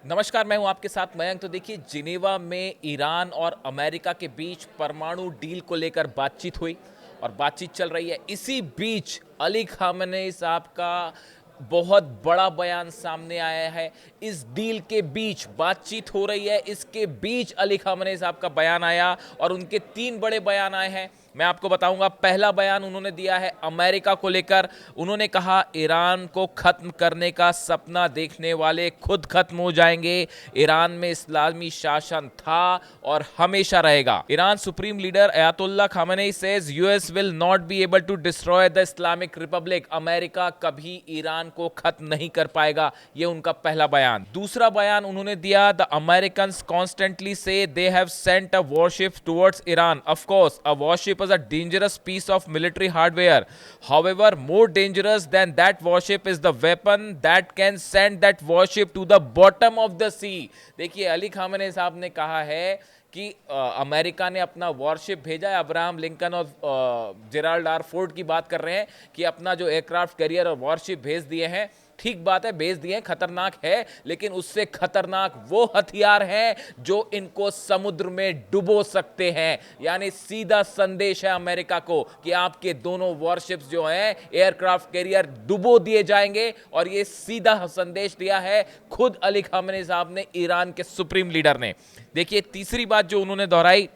नमस्कार, मैं हूं आपके साथ मयंक। तो देखिए, जिनेवा में ईरान और अमेरिका के बीच परमाणु डील को लेकर बातचीत हुई और बातचीत चल रही है। इसी बीच अली खामेनेई साहब का बहुत बड़ा बयान सामने आया है। इस डील के बीच बातचीत हो रही है, इसके बीच अली खामेनेई साहब का बयान आया और उनके तीन बड़े बयान आए हैं। मैं आपको बताऊंगा। पहला बयान उन्होंने दिया है अमेरिका को लेकर। उन्होंने कहा, ईरान को खत्म करने का सपना देखने वाले खुद खत्म हो जाएंगे। ईरान में इस्लामी शासन था और हमेशा रहेगा। Iran supreme leader Ayatollah Khamenei says US will not be able to destroy the Islamic republic. America कभी ईरान को खत्म नहीं कर पाएगा। यह उनका पहला बयान। दूसरा बयान उन्होंने दिया, द अमेरिकन कॉन्स्टेंटली से they have sent a worship towards Iran. Of course a worship is a dangerous piece of military hardware. However, more dangerous than that warship is the weapon that can send that warship to the bottom of the sea. देखिए, Ali Khamenei साहब ने कहा है कि America ने अपना worship भेजा है। अब्राहम लिंकन और जेराल्ड आर फोर्ड की बात कर रहे हैं कि अपना जो एयरक्राफ्ट कैरियर और वॉरशिप भेज दिए हैं। ठीक बात है, भेज दिए हैं, खतरनाक है, लेकिन उससे खतरनाक वो हथियार हैं जो इनको समुद्र में डुबो सकते हैं। यानी सीधा संदेश है अमेरिका को कि आपके दोनों वॉरशिप्स जो हैं, एयरक्राफ्ट कैरियर, डुबो दिए जाएंगे। और ये सीधा संदेश दिया है खुद अली खामेनेई साहब ने, ईरान के सुप्रीम लीडर ने। देखिए, तीसरी बात जो उन्होंने दोहराई,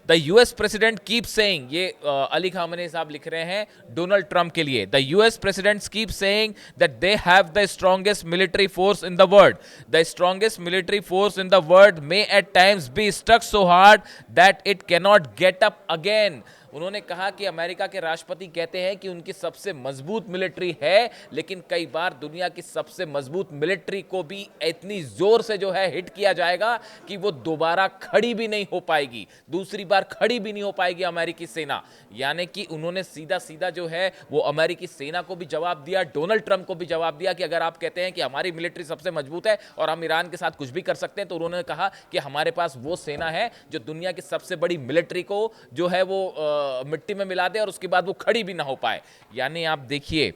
the US president keep saying, ये अली खामेनेई साहब लिख रहे हैं डोनाल्ड ट्रंप के लिए, the US president keep saying that they have the strongest military force in the world. The strongest military force in the world may at times be stuck so hard that it cannot get up again. उन्होंने कहा कि America के राष्ट्रपति कहते हैं कि उनकी सबसे मजबूत मिलिट्री है, लेकिन कई बार दुनिया की सबसे मजबूत मिलिट्री को भी इतनी जोर से जो है हिट किया जाएगा कि वो दोबारा खड़ी भी नहीं हो पाएगी, दूसरी बार खड़ी भी नहीं हो पाएगी अमेरिकी सेना। यानी कि उन्होंने सीधा सीधा जो है वो अमेरिकी सेना को भी जवाब दिया, डोनाल्ड ट्रंप को भी जवाब दिया कि अगर आप कहते हैं कि हमारी मिलिट्री सबसे मजबूत है और हम ईरान के साथ कुछ भी कर सकते हैं, तो उन्होंने कहा कि हमारे पास वो सेना है जो दुनिया की सबसे बड़ी मिलिट्री को जो है वो मिट्टी में मिला दे और उसके बाद वो खड़ी भी ना हो पाए। यानी आप देखिए,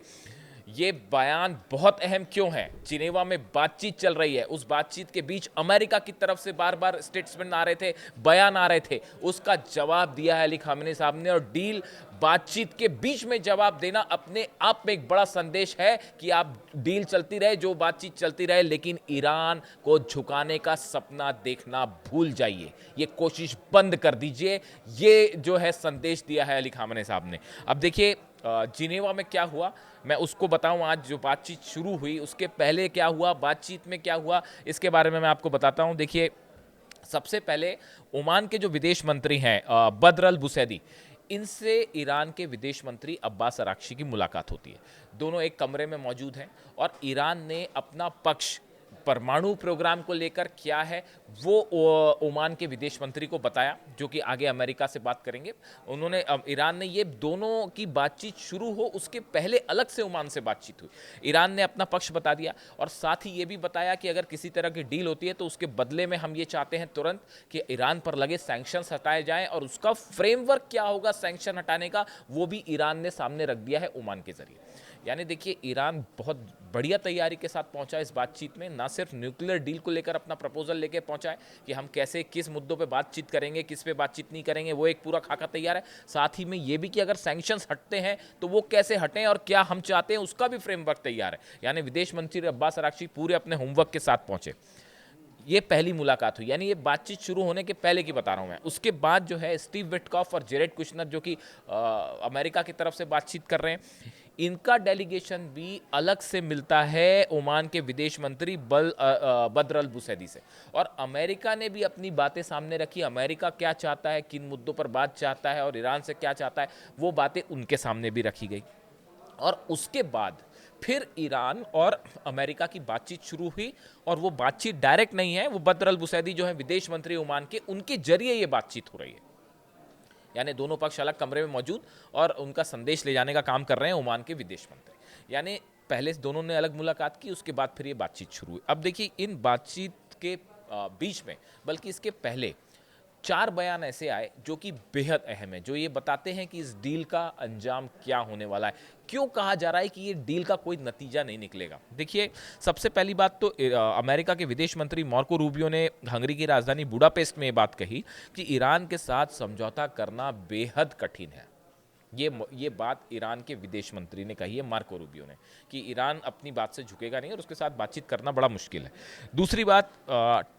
ये बयान बहुत अहम क्यों है। जिनेवा में बातचीत चल रही है, उस बातचीत के बीच अमेरिका की तरफ से बार बार स्टेटमेंट आ रहे थे, बयान आ रहे थे, उसका जवाब दिया है अली खामेनेई साहब ने। और डील, बातचीत के बीच में जवाब देना अपने आप में एक बड़ा संदेश है कि आप डील चलती रहे, जो बातचीत चलती रहे, लेकिन ईरान को झुकाने का सपना देखना भूल जाइए, ये कोशिश बंद कर दीजिए। ये जो है संदेश दिया है अली खामेनेई साहब ने। अब देखिए, जिनेवा में क्या हुआ, मैं उसको बताऊं। आज जो बातचीत शुरू हुई उसके पहले क्या हुआ, बातचीत में क्या हुआ, इसके बारे में मैं आपको बताता हूं। देखिए, सबसे पहले ओमान के जो विदेश मंत्री हैं बद्र अल बुसैदी, इनसे ईरान के विदेश मंत्री अब्बास अराक्ची की मुलाकात होती है। दोनों एक कमरे में मौजूद हैं और ईरान ने अपना पक्ष परमाणु प्रोग्राम को लेकर क्या है वो ओमान के विदेश मंत्री को बताया, जो कि आगे अमेरिका से बात करेंगे। उन्होंने ईरान ने, ये दोनों की बातचीत शुरू हो उसके पहले अलग से ओमान से बातचीत हुई। ईरान ने अपना पक्ष बता दिया और साथ ही ये भी बताया कि अगर किसी तरह की डील होती है तो उसके बदले में हम ये चाहते हैं तुरंत कि ईरान पर लगे सैंक्शंस हटाए जाएं, और उसका फ्रेमवर्क क्या होगा सैंक्शन हटाने का, वो भी ईरान ने सामने रख दिया है ओमान के जरिए। यानी देखिए, ईरान बहुत बढ़िया तैयारी के साथ पहुंचा इस बातचीत में। ना सिर्फ न्यूक्लियर डील को लेकर अपना प्रपोजल लेके पहुंचा है कि हम कैसे, किस मुद्दों पे बातचीत करेंगे, किस पे बातचीत नहीं करेंगे, वो एक पूरा खाका तैयार है। साथ ही में ये भी कि अगर सैंक्शंस हटते हैं तो वो कैसे हटें और क्या हम चाहते हैं, उसका भी फ्रेमवर्क तैयार है। यानी विदेश मंत्री अब्बास अराक्ची पूरे अपने होमवर्क के साथ पहुंचे। ये पहली मुलाकात हुई, यानी ये बातचीत शुरू होने के पहले की बता रहा हूं मैं। उसके बाद जो है स्टीव विटकॉफ और जेरेड कुशनर, जो कि अमेरिका की तरफ से बातचीत कर रहे हैं, इनका डेलीगेशन भी अलग से मिलता है ओमान के विदेश मंत्री बद्र अल बुसैदी से। और अमेरिका ने भी अपनी बातें सामने रखी। अमेरिका क्या चाहता है, किन मुद्दों पर बात चाहता है और ईरान से क्या चाहता है, वो बातें उनके सामने भी रखी गई। और उसके बाद फिर ईरान और अमेरिका की बातचीत शुरू हुई। और वो बातचीत डायरेक्ट नहीं है, वो बद्र अल बुसैदी जो है विदेश मंत्री ओमान के, उनके जरिए ये बातचीत हो रही है। यानी दोनों पक्ष अलग कमरे में मौजूद और उनका संदेश ले जाने का काम कर रहे हैं ओमान के विदेश मंत्री। यानी पहले दोनों ने अलग मुलाकात की, उसके बाद फिर ये बातचीत शुरू हुई। अब देखिए, इन बातचीत के बीच में, बल्कि इसके पहले, 4 बयान ऐसे आए जो कि बेहद अहम है, जो ये बताते हैं कि इस डील का अंजाम क्या होने वाला है। क्यों कहा जा रहा है कि ये डील का कोई नतीजा नहीं निकलेगा? देखिए, सबसे पहली बात तो अमेरिका के विदेश मंत्री मार्को रूबियो ने हंगरी की राजधानी बुडापेस्ट में ये बात कही कि ईरान के साथ समझौता करना बेहद कठिन है। ये बात ईरान के विदेश मंत्री ने कही है, मार्को रूबियो ने, कि ईरान अपनी बात से झुकेगा नहीं और उसके साथ बातचीत करना बड़ा मुश्किल है। दूसरी बात,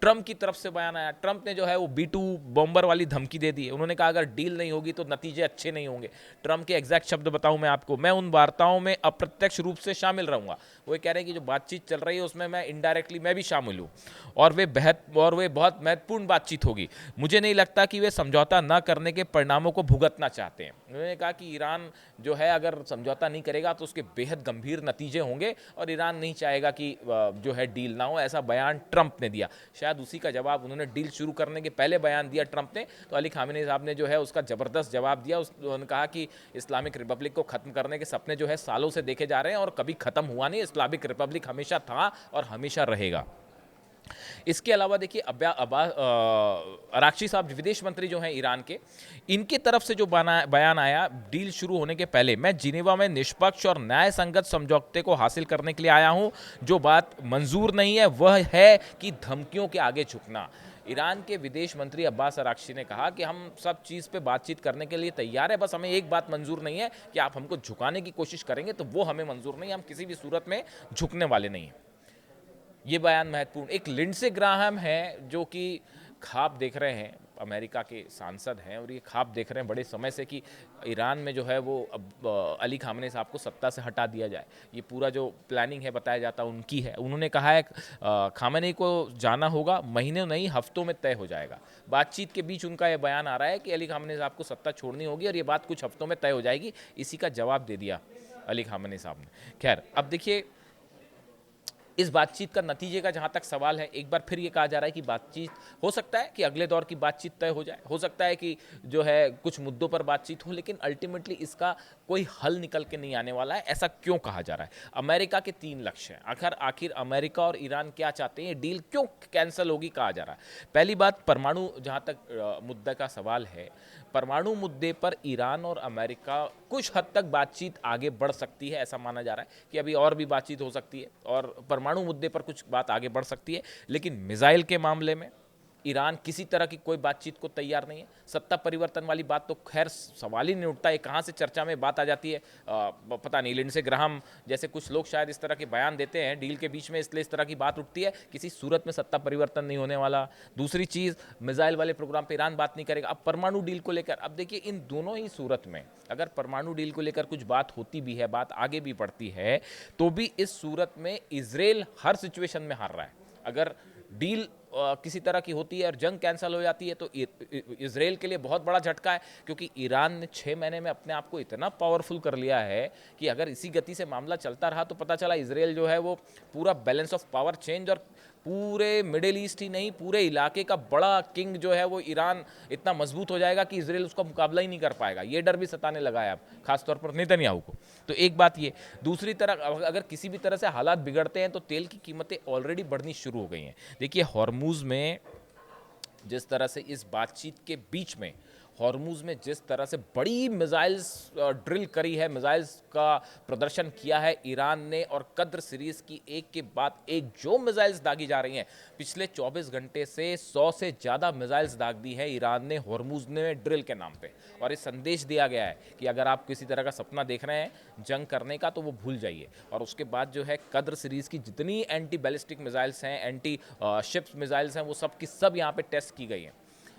ट्रंप की तरफ से बयान आया। ट्रंप ने जो है वो B-2 बॉम्बर वाली धमकी दे दी है। उन्होंने कहा अगर डील नहीं होगी तो नतीजे अच्छे नहीं होंगे। ट्रंप के एग्जैक्ट शब्द बताऊं मैं आपको, मैं उन वार्ताओं में अप्रत्यक्ष रूप से शामिल रहूंगा। वो कह रहे हैं कि जो बातचीत चल रही है उसमें मैं इनडायरेक्टली मैं भी शामिल हूँ और वे बहुत महत्वपूर्ण बातचीत होगी। मुझे नहीं लगता कि वे समझौता न करने के परिणामों को भुगतना चाहते हैं। उन्होंने कहा कि ईरान जो है अगर समझौता नहीं करेगा तो उसके बेहद गंभीर नतीजे होंगे और ईरान नहीं चाहेगा कि जो है डील ना हो। ऐसा बयान ट्रंप ने दिया। शायद उसी का जवाब उन्होंने डील शुरू करने के पहले बयान दिया ट्रंप ने, तो अली खामेनी साहब ने जो है उसका ज़बरदस्त जवाब दिया। उन्होंने कहा कि इस्लामिक रिपब्लिक को ख़त्म करने के सपने जो है सालों से देखे जा रहे हैं और कभी ख़त्म हुआ नहीं। इस्लामिक रिपब्लिक हमेशा था और हमेशा रहेगा। इसके अलावा देखिए, अराक्ची साहब विदेश मंत्री जो हैं ईरान के, इनकी तरफ से जो बयान आया डील शुरू होने के पहले, मैं जिनेवा में निष्पक्ष और न्याय संगत समझौते को हासिल करने के लिए आया हूं। जो बात मंजूर नहीं है वह है कि धमकियों के आगे झुकना। ईरान के विदेश मंत्री अब्बास अराक्ची ने कहा कि हम सब चीज़ पे बातचीत करने के लिए तैयार है, बस हमें एक बात मंजूर नहीं है कि आप हमको झुकाने की कोशिश करेंगे तो वो हमें मंजूर नहीं है, हम किसी भी सूरत में झुकने वाले नहीं हैं। ये बयान महत्वपूर्ण। एक लिंडसे ग्राहम है जो कि ख्वाब देख रहे हैं, अमेरिका के सांसद हैं और ये ख्वाब देख रहे हैं बड़े समय से कि ईरान में जो है वो अब अली खामेनी साहब को सत्ता से हटा दिया जाए। ये पूरा जो प्लानिंग है बताया जाता उनकी है। उन्होंने कहा है खामेनी को जाना होगा, महीनों नहीं हफ्तों में तय हो जाएगा। बातचीत के बीच उनका ये बयान आ रहा है कि अली खामेनी साहब को सत्ता छोड़नी होगी और ये बात कुछ हफ्तों में तय हो जाएगी। इसी का जवाब दे दिया अली खामेनी साहब ने। खैर, अब देखिए, इस बातचीत का नतीजे का जहां तक सवाल है, एक बार फिर ये कहा जा रहा है कि बातचीत हो सकता है कि अगले दौर की बातचीत तय हो जाए, हो सकता है कि जो है कुछ मुद्दों पर बातचीत हो, लेकिन अल्टीमेटली इसका कोई हल निकल के नहीं आने वाला है। ऐसा क्यों कहा जा रहा है? अमेरिका के 3 लक्ष्य हैं। आखिर अमेरिका और ईरान क्या चाहते हैं? ये डील क्यों कैंसिल होगी कहा जा रहा है? पहली बात, परमाणु जहां तक मुद्दा का सवाल है, परमाणु मुद्दे पर ईरान और अमेरिका कुछ हद तक बातचीत आगे बढ़ सकती है। ऐसा माना जा रहा है कि अभी और भी बातचीत हो सकती है और परमाणु मुद्दे पर कुछ बात आगे बढ़ सकती है, लेकिन मिसाइल के मामले में ईरान किसी तरह की कोई बातचीत को तैयार नहीं है। सत्ता परिवर्तन वाली बात तो खैर सवाल ही नहीं उठता है, कहाँ से चर्चा में बात आ जाती है पता नहीं। लिंडसे ग्राहम जैसे कुछ लोग शायद इस तरह के बयान देते हैं डील के बीच में, इसलिए इस तरह की बात उठती है। किसी सूरत में सत्ता परिवर्तन नहीं होने वाला। दूसरी चीज़, मिसाइल वाले प्रोग्राम पर ईरान बात नहीं करेगा। अब परमाणु डील को लेकर, अब देखिए, इन दोनों ही सूरत में अगर परमाणु डील को लेकर कुछ बात होती भी है, बात आगे भी बढ़ती है, तो भी इस सूरत में इजराइल हर सिचुएशन में हार रहा है। अगर डील किसी तरह की होती है और जंग कैंसिल हो जाती है तो इजराइल के लिए बहुत बड़ा झटका है, क्योंकि ईरान ने 6 महीने में अपने आप को इतना पावरफुल कर लिया है कि अगर इसी गति से मामला चलता रहा तो पता चला इजराइल जो है वो पूरा बैलेंस ऑफ पावर चेंज और पूरे मिडिल ईस्ट ही नहीं पूरे इलाके का बड़ा किंग जो है वो ईरान इतना मजबूत हो जाएगा कि इजराइल उसका मुकाबला ही नहीं कर पाएगा। ये डर भी सताने लगा है अब, खासतौर पर नेतन्याहू को। तो एक बात ये। दूसरी तरह, अगर किसी भी तरह से हालात बिगड़ते हैं तो तेल की कीमतें ऑलरेडी बढ़नी शुरू हो गई हैं। देखिए, हॉर्मुज में जिस तरह से इस बातचीत के बीच में हॉर्मुज में जिस तरह से बड़ी मिसाइल्स ड्रिल करी है, मिसाइल्स का प्रदर्शन किया है ईरान ने, और कद्र सीरीज की एक के बाद एक जो मिसाइल्स दागी जा रही हैं, पिछले 24 घंटे से 100 से ज़्यादा मिसाइल्स दाग दी है ईरान ने हॉर्मुज में ड्रिल के नाम पे। और ये संदेश दिया गया है कि अगर आप किसी तरह का सपना देख रहे हैं जंग करने का तो वो भूल जाइए। और उसके बाद जो है कद्र सीरीज़ की जितनी एंटी बैलिस्टिक मिसाइल्स हैं, एंटी शिप्स मिसाइल्स हैं, वो सब की सब यहाँ पर टेस्ट की गई हैं।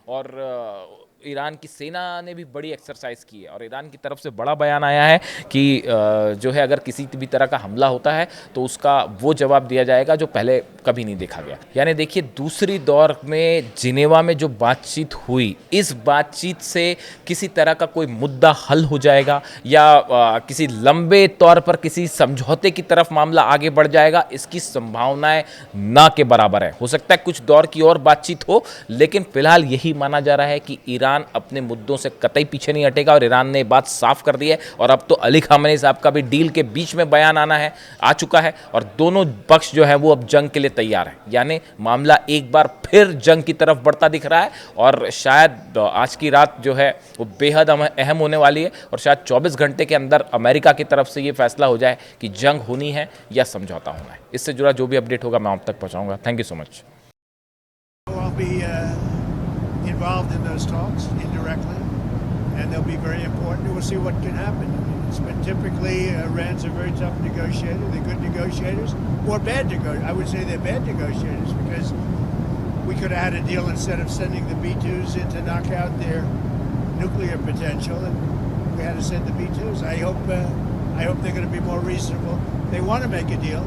और ईरान की सेना ने भी बड़ी एक्सरसाइज की है और ईरान की तरफ से बड़ा बयान आया है कि जो है अगर किसी भी तरह का हमला होता है तो उसका वो जवाब दिया जाएगा जो पहले कभी नहीं देखा गया। यानी देखिए, दूसरी दौर में जिनेवा में जो बातचीत हुई, इस बातचीत से किसी तरह का कोई मुद्दा हल हो जाएगा या किसी लंबे तौर पर किसी समझौते की तरफ मामला आगे बढ़ जाएगा, इसकी संभावनाएं ना के बराबर है। हो सकता है कुछ दौर की और बातचीत हो, लेकिन फिलहाल यही माना जा रहा है कि ईरान ईरान अपने मुद्दों से कतई पीछे नहीं हटेगा और ईरान ने ये बात साफ कर दी है। और अब तो अली खामेनी साहब का भी डील के बीच में बयान आ चुका है और दोनों पक्ष जो है वो अब जंग के लिए तैयार है। यानी मामला एक बार फिर जंग की तरफ बढ़ता दिख रहा है और शायद आज की रात जो है वो बेहद अहम होने वाली है और शायद 24 घंटे के अंदर अमेरिका की तरफ से ये फैसला हो जाए कि जंग होनी है या समझौता होना है। इससे जुड़ा जो भी अपडेट होगा मैं आप तक पहुंचाऊंगा। Thank you so much. I'll be involved in those talks indirectly, and they'll be very important. We'll see what can happen. I mean, it's been typically Iran's a very tough negotiator. They're good negotiators, or bad negotiators. I would say they're bad negotiators because we could have had a deal instead of sending the B-2s in to knock out their nuclear potential, and we had to send the B-2s. I hope they're going to be more reasonable. They want to make a deal.